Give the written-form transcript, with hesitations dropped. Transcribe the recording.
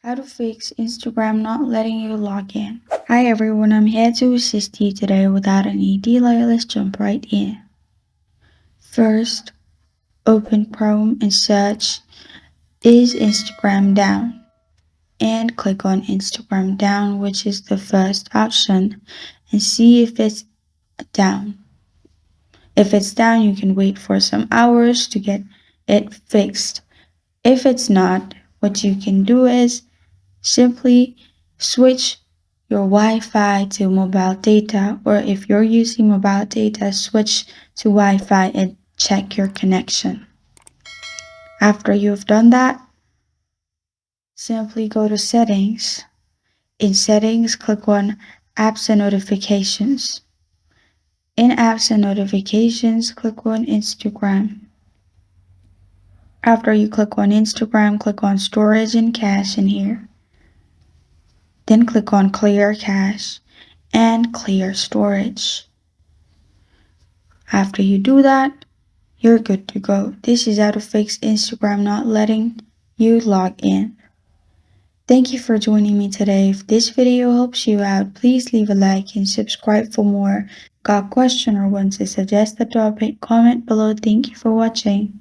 How to fix Instagram not letting you log in. Hi everyone, I'm here to assist you today without any delay. Let's jump right in. First, open Chrome and search "Is Instagram down?" and click on Instagram down, which is the first option, and see if it's down. If it's down, you can wait for some hours to get it fixed. If it's not, what you can do is simply switch your Wi-Fi to mobile data, or if you're using mobile data, switch to Wi-Fi and check your connection. After you've done that, simply go to settings. In settings, click on apps and notifications. In apps and notifications, click on Instagram. After you click on Instagram, click on storage and cache in here. Then click on clear cache and clear storage. After you do that, you're good to go. This is how to fix Instagram not letting you log in. Thank you for joining me today. If this video helps you out, please leave a like and subscribe for more. Got a question or want to suggest a topic? Comment below. Thank you for watching.